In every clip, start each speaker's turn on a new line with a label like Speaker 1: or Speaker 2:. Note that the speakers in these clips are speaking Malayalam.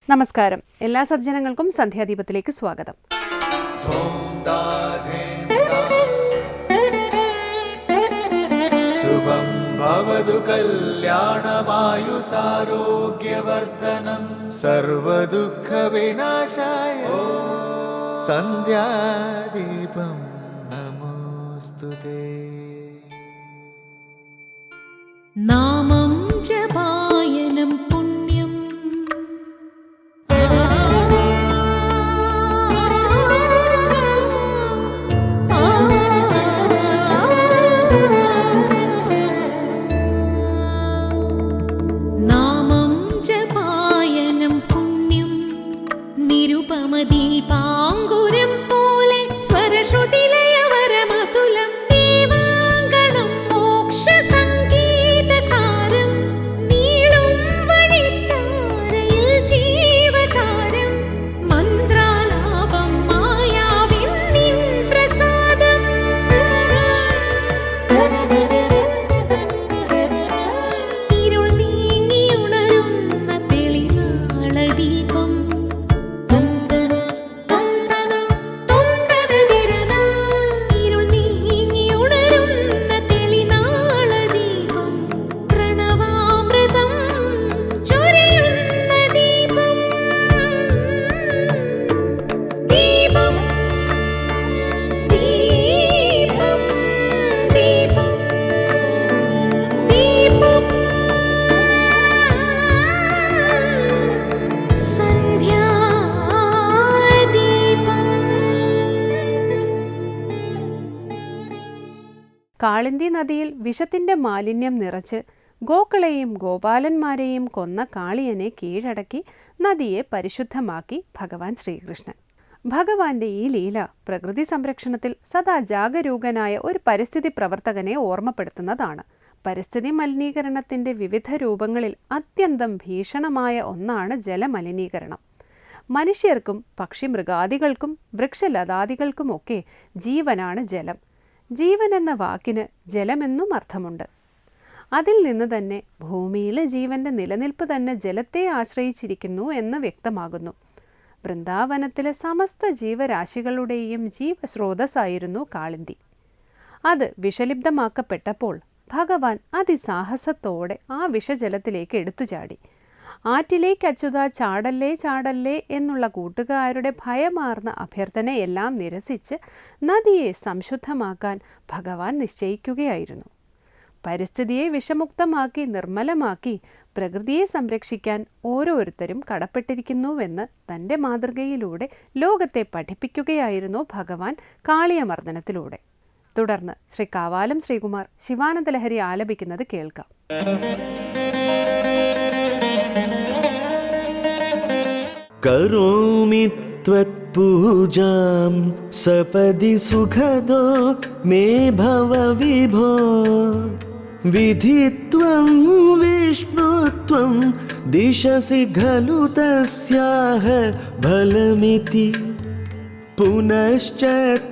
Speaker 1: നമസ്കാരം. എല്ലാ സജ്ജനങ്ങൾക്കും സന്ധ്യാദീപത്തിലേക്ക് സ്വാഗതം.
Speaker 2: ശുഭം ഭവതു കല്യാണമായുസാരോഗ്യവർദ്ധനം സർവദുഃഖ വിനാശായ സന്ധ്യാദീപം നമോസ്തുതേ.
Speaker 3: നാമം ജപായനം പുണ്യം നാമം ജപായനം പുണ്യം നിരുപമദീപാങ്കുരം പോലെ സ്വരശ്രുതിലയവരമതുലം ദീവാങ്കണം മോക്ഷസംഗീതസാരം നീളും വഴിത്താരയിൽ ജീവതാരം മന്ത്രാലാപം മായാവിൻ നിൻ പ്രസാദം ഇരുൾ നീങ്ങിയുണരുന്ന തെളിനാളദീപം ഇരുൾ നീങ്ങിയുണരുന്ന തെളിനാളദീപം പ്രണവാമൃതം ചൊരിയുന്ന ദീപം ദീപം ദീപം ദീപം ദീപം സന്ധ്യാദീപം.
Speaker 1: കാളിന്തി നദിയിൽ വിഷത്തിന്റെ മാലിന്യം നിറച്ച് ഗോക്കളെയും ഗോപാലന്മാരെയും കൊന്ന കാളിയനെ കീഴടക്കി നദിയെ പരിശുദ്ധമാക്കി ഭഗവാൻ ശ്രീകൃഷ്ണൻ. ഭഗവാന്റെ ഈ ലീല പ്രകൃതി സംരക്ഷണത്തിൽ സദാ ജാഗരൂകനായ ഒരു പരിസ്ഥിതി പ്രവർത്തകനെ ഓർമ്മപ്പെടുത്തുന്നതാണ്. പരിസ്ഥിതി മലിനീകരണത്തിന്റെ വിവിധ രൂപങ്ങളിൽ അത്യന്തം ഭീഷണമായ ഒന്നാണ് ജലമലിനീകരണം. മനുഷ്യർക്കും പക്ഷിമൃഗാദികൾക്കും വൃക്ഷലതാദികൾക്കുമൊക്കെ ജീവനാണ് ജലം. ജീവൻ എന്ന വാക്കിന് ജലമെന്നും അർത്ഥമുണ്ട്. അതിൽ നിന്ന് തന്നെ ഭൂമിയിലെ ജീവന്റെ നിലനിൽപ്പ് തന്നെ ജലത്തെ ആശ്രയിച്ചിരിക്കുന്നു എന്ന് വ്യക്തമാകുന്നു. വൃന്ദാവനത്തിലെ സമസ്ത ജീവരാശികളുടെയും ജീവസ്രോതസ്സായിരുന്നു കാളിന്തി. അത് വിഷലിപ്തമാക്കപ്പെട്ടപ്പോൾ ഭഗവാൻ അതിസാഹസത്തോടെ ആ വിഷജലത്തിലേക്ക് എടുത്തുചാടി. ആറ്റിലേക്ക് അച്യുത ചാടല്ലേ ചാടല്ലേ എന്നുള്ള കൂട്ടുകാരുടെ ഭയമാർന്ന അഭ്യർത്ഥനയെല്ലാം നിരസിച്ച് നദിയെ സംശുദ്ധമാക്കാൻ ഭഗവാൻ നിശ്ചയിക്കുകയായിരുന്നു. പരിസ്ഥിതിയെ വിഷമുക്തമാക്കി നിർമ്മലമാക്കി പ്രകൃതിയെ സംരക്ഷിക്കാൻ ഓരോരുത്തരും കടപ്പെട്ടിരിക്കുന്നുവെന്ന് തൻ്റെ മാതൃകയിലൂടെ ലോകത്തെ പഠിപ്പിക്കുകയായിരുന്നു ഭഗവാൻ കാളിയമർദ്ദനത്തിലൂടെ. തുടർന്ന് ശ്രീ കാവാലം ശ്രീകുമാർ ശിവാനന്ദലഹരി ആലപിക്കുന്നത് കേൾക്കാം.
Speaker 4: കരോമി ത്വത്പൂജാം സപദി സുഖദോ മേ ഭവ വിഭോ വിധിത്വം വിഷ്ണുത്വം ദിശസി ഖലു തസ്യാഹ ഫലമിതി പുനശ്ച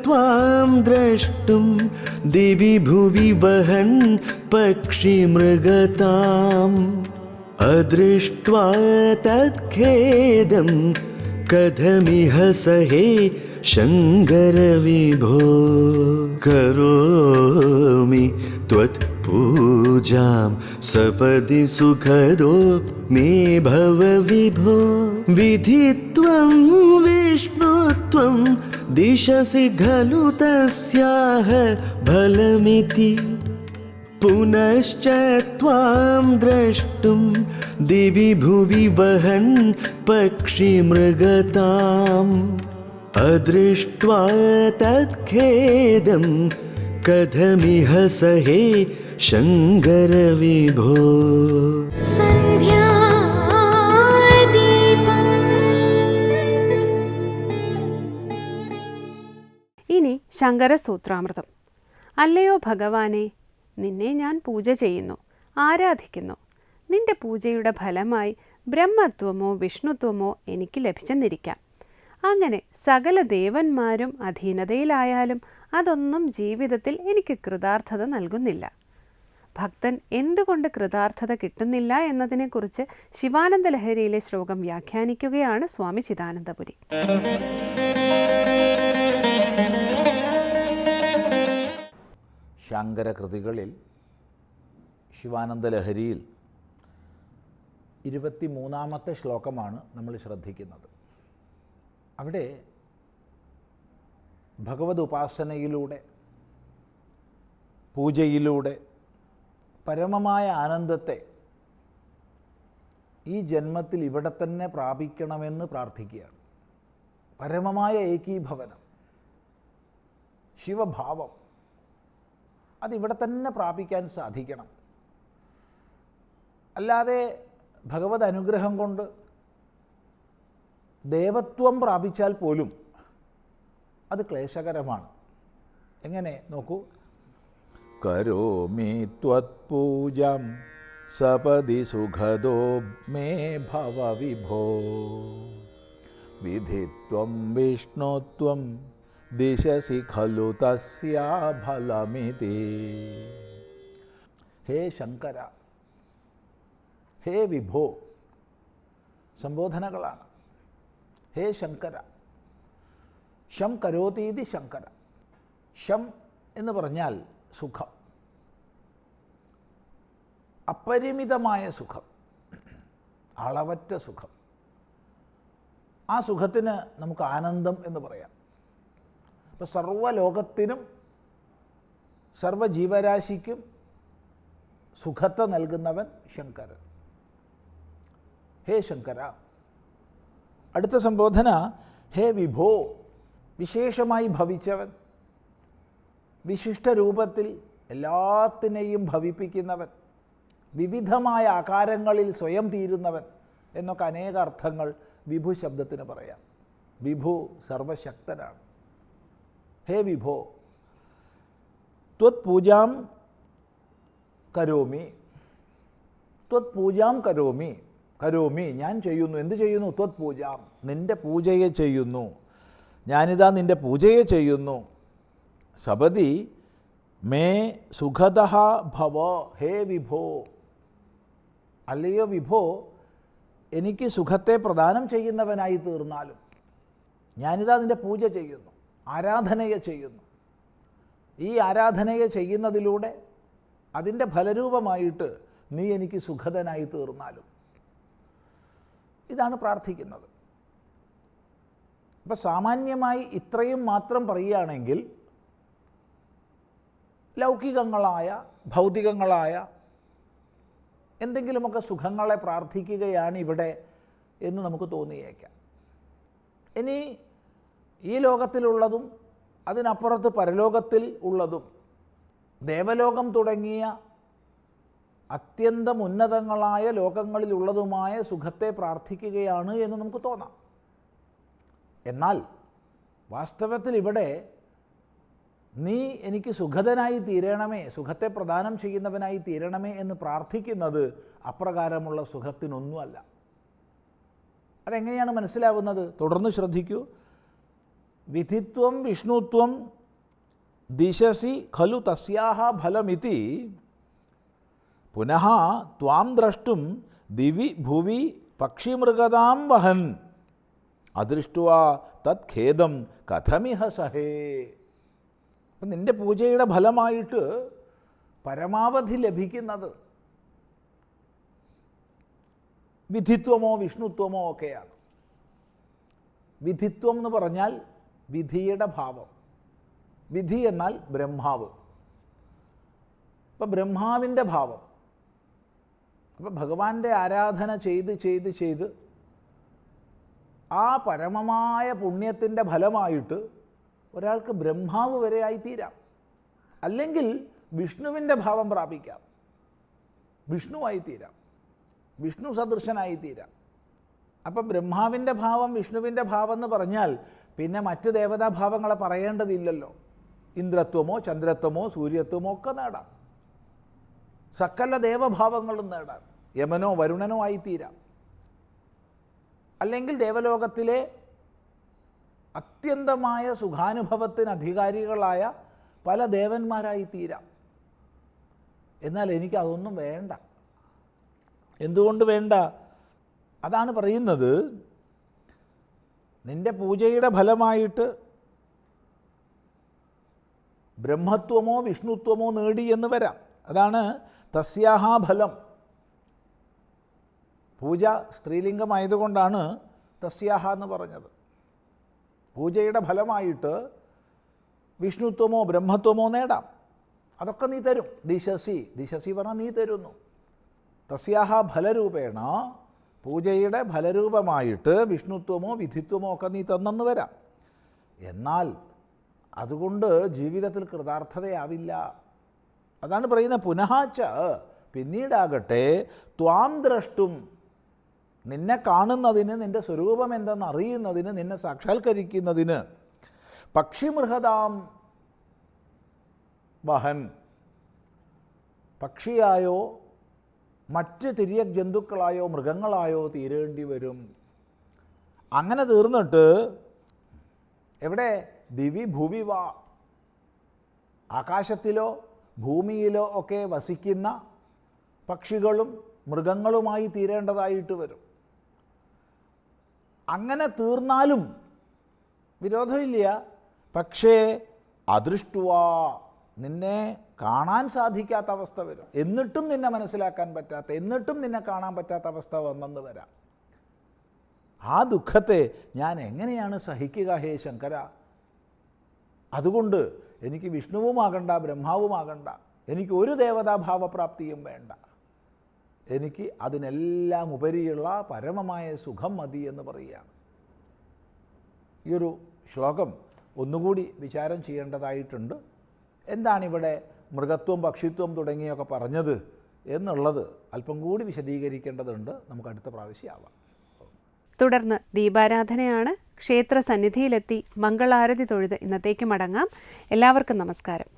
Speaker 4: ത്വാം ദ്രഷ്ടും ദിവി ഭുവി വഹൻ പക്ഷിമൃഗതാം അദൃഷ്ട്വാ തത്ഖേദം കഥമിഹ സഹേ ശങ്കര വിഭോ കരോമി ത്വത്പൂജാം സപദി സുഖദോ മേ ഭവ വിഭോ വിധിത്വം വിഷ്ണുത്വം ദിശസി ഖലു തസ്യാഹ ഫലമിതി പുനശ്ച ത്വാം ദ്രഷ്ടും ദിവി ഭുവി വഹൻ പക്ഷിമൃഗതാം അദൃഷ്ട്വാ തത്ഖേദം കഥമിഹ സഹേ ശങ്കര വിഭോ.
Speaker 3: സന്ധ്യാദീപം.
Speaker 1: ഇനി ശങ്കരസൂത്രാമൃതം. അല്ലയോ ഭഗവാനെ, നിന്നെ ഞാൻ പൂജ ചെയ്യുന്നു, ആരാധിക്കുന്നു. നിന്റെ പൂജയുടെ ഫലമായി ബ്രഹ്മത്വമോ വിഷ്ണുത്വമോ എനിക്ക് ലഭിച്ചെന്നിരിക്കാം. അങ്ങനെ സകല ദേവന്മാരും അധീനതയിലായാലും അതൊന്നും ജീവിതത്തിൽ എനിക്ക് കൃതാർത്ഥത നൽകുന്നില്ല. ഭക്തൻ എന്തുകൊണ്ട് കൃതാർത്ഥത കിട്ടുന്നില്ല എന്നതിനെക്കുറിച്ച് ശിവാനന്ദ ലഹരിയിലെ ശ്ലോകം വ്യാഖ്യാനിക്കുകയാണ് സ്വാമി ചിദാനന്ദപുരി.
Speaker 5: ശങ്കരകൃതികളിൽ ശിവാനന്ദ ലഹരിയിൽ 23-ാമത്തെ ശ്ലോകമാണ് നമ്മൾ ശ്രദ്ധിക്കുന്നത്. അവിടെ ഭഗവത് ഉപാസനയിലൂടെ, പൂജയിലൂടെ പരമമായ ആനന്ദത്തെ ഈ ജന്മത്തിൽ ഇവിടെ തന്നെ പ്രാപിക്കണമെന്ന് പ്രാർത്ഥിക്കുകയാണ്. പരമമായ ഏകീഭവനം, ശിവഭാവം അതിവിടെ തന്നെ പ്രാപിക്കാൻ സാധിക്കണം. അല്ലാതെ ഭഗവത് അനുഗ്രഹം കൊണ്ട് ദേവത്വം പ്രാപിച്ചാൽ പോലും അത് ക്ലേശകരമാണ്. എങ്ങനെ നോക്കൂ. കരോമി ത്വത്പൂജാം സപദി സുഖദോ മേ ഭവ വിഭോ വിധിത്വം വിഷ്ണുത്വം ദിശസി ഖലു തസ്യാ ഫലമിതി. ഹേ ശങ്കര, ഹേ വിഭോ സംബോധനകളാണ്. ഹേ ശങ്കര, ശം കരോതീതി ശങ്കര. ശം എന്ന് പറഞ്ഞാൽ സുഖം, അപരിമിതമായ സുഖം, അളവറ്റ സുഖം. ആ സുഖത്തിന് നമുക്ക് ആനന്ദം എന്ന് പറയാം. അപ്പോൾ സർവ്വലോകത്തിനും സർവ്വജീവരാശിക്കും സുഖത്തെ നൽകുന്നവൻ ശങ്കരൻ. ഹേ ശങ്കര. അടുത്ത സംബോധന ഹേ വിഭോ, വിശേഷമായി ഭവിച്ചവൻ, വിശിഷ്ട രൂപത്തിൽ എല്ലാത്തിനെയും ഭവിപ്പിക്കുന്നവൻ, വിവിധമായ ആകാരങ്ങളിൽ സ്വയം തീരുന്നവൻ എന്നൊക്കെ അനേക അർത്ഥങ്ങൾ വിഭു ശബ്ദത്തിന് പറയാം. വിഭു സർവശക്തനാണ്. ഹേ വിഭോ, ത്വത് പൂജാം കരോമി. ത്വത് പൂജാം കരോമി. കരോമി ഞാൻ ചെയ്യുന്നു. എന്ത് ചെയ്യുന്നു? ത്വത് പൂജാം, നിൻ്റെ പൂജയെ ചെയ്യുന്നു. ഞാനിതാ നിൻ്റെ പൂജയെ ചെയ്യുന്നു. സപദി മേ സുഖദഃ ഭവ. ഹേ വിഭോ, അല്ലയോ വിഭോ, എനിക്ക് സുഖത്തെ പ്രദാനം ചെയ്യുന്നവനായി തീർന്നാലും ഞാനിതാ നിൻ്റെ പൂജ ചെയ്യുന്നു, ആരാധനയെ ചെയ്യുന്നു. ഈ ആരാധനയെ ചെയ്യുന്നതിലൂടെ അതിൻ്റെ ഫലരൂപമായിട്ട് നീ എനിക്ക് സുഖദനായി തീർന്നാലും. ഇതാണ് പ്രാർത്ഥിക്കുന്നത്. അപ്പം സാമാന്യമായി ഇത്രയും മാത്രം പറയുകയാണെങ്കിൽ ലൗകികങ്ങളായ ഭൗതികങ്ങളായ എന്തെങ്കിലുമൊക്കെ സുഖങ്ങളെ പ്രാർത്ഥിക്കുകയാണ് ഇവിടെ എന്ന് നമുക്ക് തോന്നിയേക്കാം. ഇനി ഈ ലോകത്തിലുള്ളതും അതിനപ്പുറത്ത് പരലോകത്തിൽ ഉള്ളതും ദേവലോകം തുടങ്ങിയ അത്യന്തം ഉന്നതങ്ങളായ ലോകങ്ങളിലുള്ളതുമായ സുഖത്തെ പ്രാർത്ഥിക്കുകയാണ് എന്ന് നമുക്ക് തോന്നാം. എന്നാൽ വാസ്തവത്തിൽ ഇവിടെ നീ എനിക്ക് സുഖദനായി തീരണമേ, സുഖത്തെ പ്രദാനം ചെയ്യുന്നവനായി തീരണമേ എന്ന് പ്രാർത്ഥിക്കുന്നത് അപ്രകാരമുള്ള സുഖത്തിനൊന്നുമല്ല. അതെങ്ങനെയാണ് മനസ്സിലാവുന്നത്? തുടർന്ന് ശ്രദ്ധിക്കൂ. വിധിത്വം വിഷ്ണുത്വം ദിശസി ഖലു തസ്യാഹ ഫലമിതി പുനഃ ത്വാം ദ്രഷ്ടും ദിവി ഭുവി പക്ഷിമൃഗതാം വഹൻ അദൃഷ്ട്വാ തത് ഖേദം കഥമിഹ സഹേ. അപ്പം നിൻ്റെ പൂജയുടെ ഫലമായിട്ട് പരമാവധി ലഭിക്കുന്നത് വിധിത്വമോ വിഷ്ണുത്വമോ ഒക്കെയാണ്. വിധിത്വം എന്ന് പറഞ്ഞാൽ വിധിയുടെ ഭാവം. വിധി എന്നാൽ ബ്രഹ്മാവ്. അപ്പം ബ്രഹ്മാവിൻ്റെ ഭാവം. അപ്പം ഭഗവാന്റെ ആരാധന ചെയ്ത് ചെയ്ത് ചെയ്ത് ആ പരമമായ പുണ്യത്തിൻ്റെ ഫലമായിട്ട് ഒരാൾക്ക് ബ്രഹ്മാവ് വരെ ആയിത്തീരാം. അല്ലെങ്കിൽ വിഷ്ണുവിൻ്റെ ഭാവം പ്രാപിക്കാം, വിഷ്ണുവായിത്തീരാം, വിഷ്ണു സദൃശനായിത്തീരാം. അപ്പം ബ്രഹ്മാവിൻ്റെ ഭാവം വിഷ്ണുവിൻ്റെ ഭാവം എന്ന് പറഞ്ഞാൽ പിന്നെ മറ്റ് ദേവതാഭാവങ്ങളെ പറയേണ്ടതില്ലല്ലോ. ഇന്ദ്രത്വമോ ചന്ദ്രത്വമോ സൂര്യത്വമോ ഒക്കെ നേടാം. സകല ദേവഭാവങ്ങളും നേടാം. യമനോ വരുണനോ ആയിത്തീരാം. അല്ലെങ്കിൽ ദേവലോകത്തിലെ അത്യന്തമായ സുഖാനുഭവത്തിന് അധികാരികളായ പല ദേവന്മാരായി തീരാം. എന്നാൽ എനിക്കതൊന്നും വേണ്ട. എന്തുകൊണ്ട് വേണ്ട? അതാണ് പറയുന്നത്, നിൻ്റെ പൂജയുടെ ഫലമായിട്ട് ബ്രഹ്മത്വമോ വിഷ്ണുത്വമോ നേടി എന്ന് വരാം. അതാണ് തസ്യാഹ ഫലം. പൂജ സ്ത്രീലിംഗമായതുകൊണ്ടാണ് തസ്യാഹ എന്ന് പറഞ്ഞത്. പൂജയുടെ ഫലമായിട്ട് വിഷ്ണുത്വമോ ബ്രഹ്മത്വമോ നേടാം. അതൊക്കെ നീ തരും. ദിശസി, ദിശസി പറഞ്ഞാൽ നീ തരുന്നു. തസ്യാഹ ഫലരൂപേണ, പൂജയുടെ ഫലരൂപമായിട്ട് വിഷ്ണുത്വമോ വിധിത്വമോ ഒക്കെ നീ തന്നെന്ന് വരാം. എന്നാൽ അതുകൊണ്ട് ജീവിതത്തിൽ കൃതാർത്ഥതയാവില്ല. അതാണ് പറയുന്നത്, പുനഃച്ച, പിന്നീടാകട്ടെ, ത്വാം ദ്രഷ്ടും, നിന്നെ കാണുന്നതിന്, നിൻ്റെ സ്വരൂപം എന്തെന്ന് അറിയുന്നതിന്, നിന്നെ സാക്ഷാത്കരിക്കുന്നതിന്, പക്ഷിമൃഹതാം വഹൻ, പക്ഷിയായോ മറ്റ് തിര്യക് ജന്തുക്കളായോ മൃഗങ്ങളായോ തീരേണ്ടി വരും. അങ്ങനെ തീർന്നിട്ട് എവിടെ? ദിവി ഭുവി വാ, ആകാശത്തിലോ ഭൂമിയിലോ ഒക്കെ വസിക്കുന്ന പക്ഷികളും മൃഗങ്ങളുമായി തീരേണ്ടതായിട്ട് വരും. അങ്ങനെ വിരോധമില്ല. പക്ഷേ അദൃഷ്ടുവാ, നിന്നെ കാണാൻ സാധിക്കാത്ത അവസ്ഥ വരും. എന്നിട്ടും നിന്നെ മനസ്സിലാക്കാൻ പറ്റാത്ത, എന്നിട്ടും നിന്നെ കാണാൻ പറ്റാത്ത അവസ്ഥ വന്നെന്ന് വരാം. ആ ദുഃഖത്തെ ഞാൻ എങ്ങനെയാണ് സഹിക്കുക ഹേ ശങ്കര? അതുകൊണ്ട് എനിക്ക് വിഷ്ണുവുമാകണ്ട, ബ്രഹ്മാവുമാകണ്ട, എനിക്ക് ഒരു ദേവതാഭാവപ്രാപ്തിയും വേണ്ട. എനിക്ക് അതിനെല്ലാം ഉപരിയുള്ള പരമമായ സുഖം മതി എന്ന് പറയുകയാണ്. ഈ ഒരു ശ്ലോകം ഒന്നുകൂടി വിചാരം ചെയ്യേണ്ടതായിട്ടുണ്ട്. എന്താണിവിടെ മൃഗത്വം പക്ഷിത്വം തുടങ്ങിയൊക്കെ പറഞ്ഞത് എന്നുള്ളത് അല്പം കൂടി വിശദീകരിക്കേണ്ടതുണ്ട്. നമുക്ക് അടുത്ത പ്രാവശ്യമാവാം.
Speaker 1: തുടർന്ന് ദീപാരാധനയാണ്. ക്ഷേത്ര സന്നിധിയിലെത്തി മംഗളാരതി തൊഴുത് ഇന്നത്തേക്ക് മടങ്ങാം. എല്ലാവർക്കും നമസ്കാരം.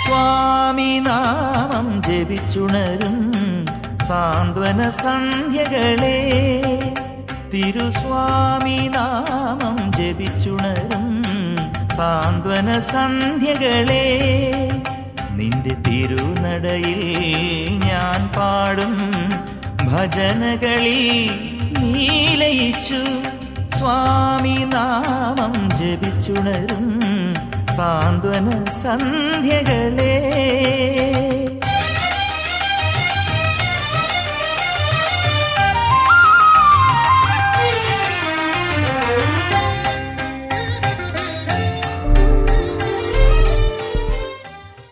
Speaker 6: സ്വാമിനാമം ജപിച്ചുണരും സാന്ത്വന സന്ധ്യകളെ, തിരുസ്വാമിനാമം ജപിച്ചുണരും സാന്ത്വന സന്ധ്യകളെ, നിന്റെ തിരുനടയിൽ ഞാൻ പാടും ഭജനകളിൽ നീലയിച്ചു. സ്വാമിനാമം ജപിച്ചുണരും സാന്ത്വന സന്ധ്യകളെ.